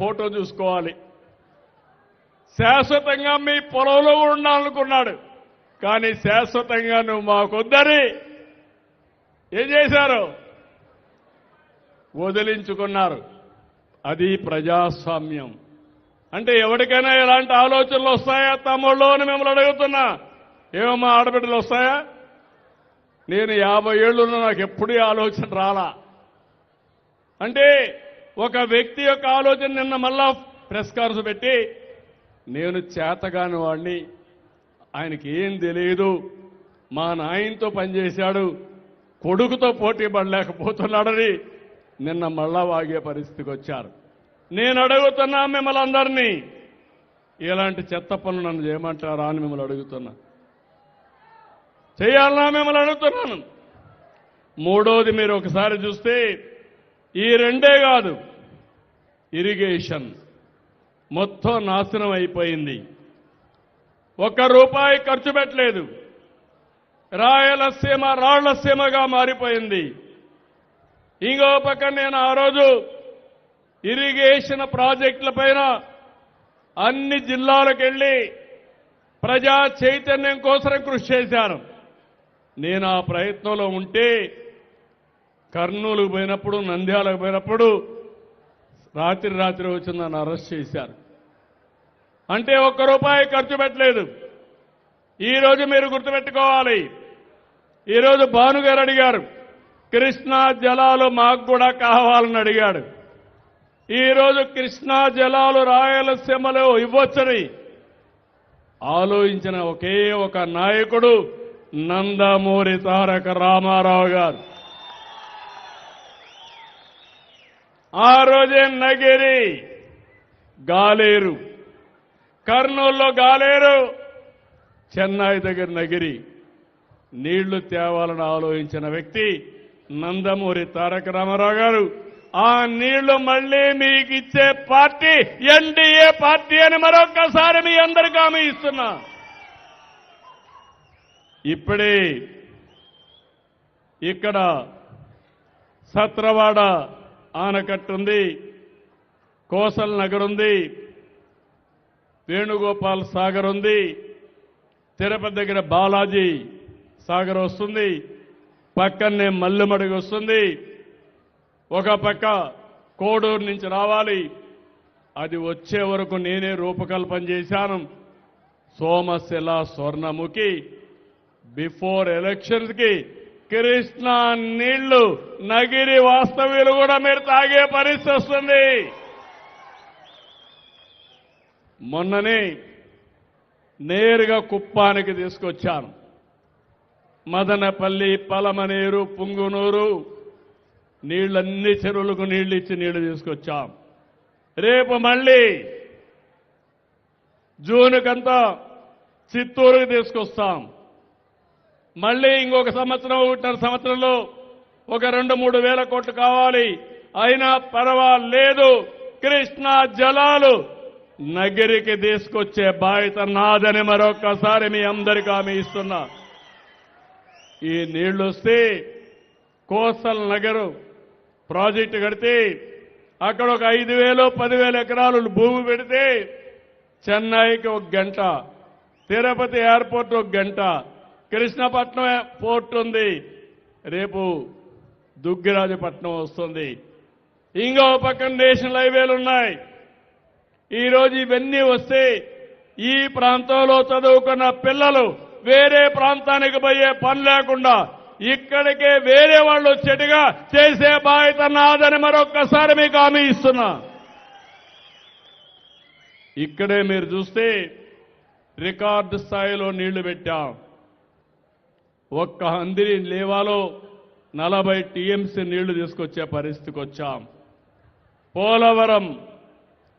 Photo చూసుకోవాలి. శాశ్వతంగా మీ పొలంలో ఉండాలనుకున్నాడు. కానీ శాశ్వతంగా నువ్వు మాకొద్దని ఏం చేశారు? వదిలించుకున్నారు. అది ప్రజాస్వామ్యం అంటే. ఎవరికైనా ఎలాంటి ఆలోచనలు వస్తాయా తమ్ముళ్ళు అని మిమ్మల్ని అడుగుతున్నా. ఏమమ్మా ఆడబిడ్డలు వస్తాయా? నేను 50 ఏళ్ళున్నా నాకు ఎప్పుడూ ఆలోచన రాలా. అంటే ఒక వ్యక్తి యొక్క ఆలోచన నిన్న మళ్ళా ప్రెస్ కాన్ఫరెన్స్ పెట్టి నేను చేతగాని వాడిని, ఆయనకి ఏం తెలియదు, మా నాయనతో పనిచేశాడు, కొడుకుతో పోటీ పడలేకపోతున్నాడని నిన్న మళ్ళా వాగే పరిస్థితికి వచ్చారు. నేను అడుగుతున్నా మిమ్మల్ని అందరినీ, ఇలాంటి చెత్త పనులు నన్ను చేయమంటారా అని మిమ్మల్ని అడుగుతున్నా. చేయాలన్నా మిమ్మల్ని అడుగుతున్నాను. మూడోది మీరు ఒకసారి చూస్తే ఈ రెండే కాదు, ఇరిగేషన్ మొత్తం నాశనం అయిపోయింది. ₹1 ఖర్చు పెట్టలేదు. రాయలసీమ రాళ్లసీమగా మారిపోయింది. ఇంకో పక్క నేను ఆ రోజు ఇరిగేషన్ ప్రాజెక్టుల పైన అన్ని జిల్లాలకు వెళ్లి ప్రజా చైతన్యం కోసం కృషి చేశాను. నేను ఆ ప్రయత్నంలో ఉంటే కర్నూలుకు పోయినప్పుడు, నంద్యాలకు పోయినప్పుడు రాత్రి వచ్చి నన్ను అరెస్ట్ చేశారు. అంటే ₹1 ఖర్చు పెట్టలేదు. ఈరోజు మీరు గుర్తుపెట్టుకోవాలి. ఈరోజు భానుగారు అడిగారు, కృష్ణా జలాలు మాకు కూడా కావాలని అడిగాడు. ఈరోజు కృష్ణా జలాలు రాయలసీమలో ఇవ్వొచ్చని ఆలోచించిన ఒకే ఒక నాయకుడు నందమూరి తారక రామారావు గారు. ఆ రోజే నగిరి, గాలేరు, కర్నూలులో గాలేరు, చెన్నై దగ్గర నగిరి నీళ్లు తేవాలని ఆలోచించిన వ్యక్తి నందమూరి తారక రామారావు గారు. ఆ నీళ్లు మళ్లీ మీకు ఇచ్చే పార్టీ ఎన్డీఏ పార్టీ అని మరొక్కసారి మీ అందరికీ హామీ ఇస్తున్నా. ఇప్పుడే ఇక్కడ సత్రవాడ ఆనకట్టు ఉంది, కోసల్ నగర్ ఉంది, వేణుగోపాల్ సాగర్ ఉంది, తిరుపతి దగ్గర బాలాజీ సాగర్ వస్తుంది, పక్కనే మల్లెమడుగు వస్తుంది, ఒక పక్క కోడూరు నుంచి రావాలి. అది వచ్చే వరకు నేనే రూపకల్పన చేశాను. సోమశిల, స్వర్ణముఖి బిఫోర్ ఎలక్షన్స్ కి కృష్ణా నీళ్లు నగిరి వాస్తవ్యులు కూడా మీరు తాగే పరిస్థితి వస్తుంది. మొన్ననే నేరుగా కుప్పానికి తీసుకొచ్చాను. మదనపల్లి, పలమనేరు, పుంగునూరు నీళ్లన్నీ చెరువులకు నీళ్లు ఇచ్చి నీళ్లు తీసుకొచ్చాం. రేపు మళ్ళీ జూన్కంతా చిత్తూరుకు తీసుకొస్తాం. మళ్ళీ ఇంకొక సంవత్సరం, 1.5 సంవత్సరంలో ఒక 2-3 వేల కోట్లు కావాలి. అయినా పర్వాలేదు, కృష్ణా జలాలు నగిరికి తీసుకొచ్చే బాధ్యత నాదని మరొక్కసారి మీ అందరికీ హామీ ఇస్తున్నా. ఈ నీళ్లు వస్తే కోస్టల్ నగరు ప్రాజెక్టు కడితే అక్కడ ఒక 5,000-10,000 ఎకరాలు భూమి పెడితే చెన్నైకి 1 గంట, తిరుపతి ఎయిర్పోర్ట్ 1 గంట, కృష్ణపట్నం పోర్ట్ ఉంది, రేపు దుగ్గిరాజపట్నం వస్తుంది, ఇంకో పక్కన నేషనల్ హైవేలు ఉన్నాయి. ఈరోజు ఇవన్నీ వస్తే ఈ ప్రాంతంలో చదువుకున్న పిల్లలు వేరే ప్రాంతానికి పోయే పని లేకుండా ఇక్కడికే వేరే వాళ్ళు వచ్చేట్టుగా చేసే బాధ్యత నాదని మరొక్కసారి మీకు హామీ ఇస్తున్నా. ఇక్కడే మీరు చూస్తే రికార్డు స్థాయిలో నీళ్లు పెట్టాం. ఒక్క హందిరి లేవాలో 40 టీఎంసీ నీళ్లు తీసుకొచ్చే పరిస్థితికి వచ్చాం. పోలవరం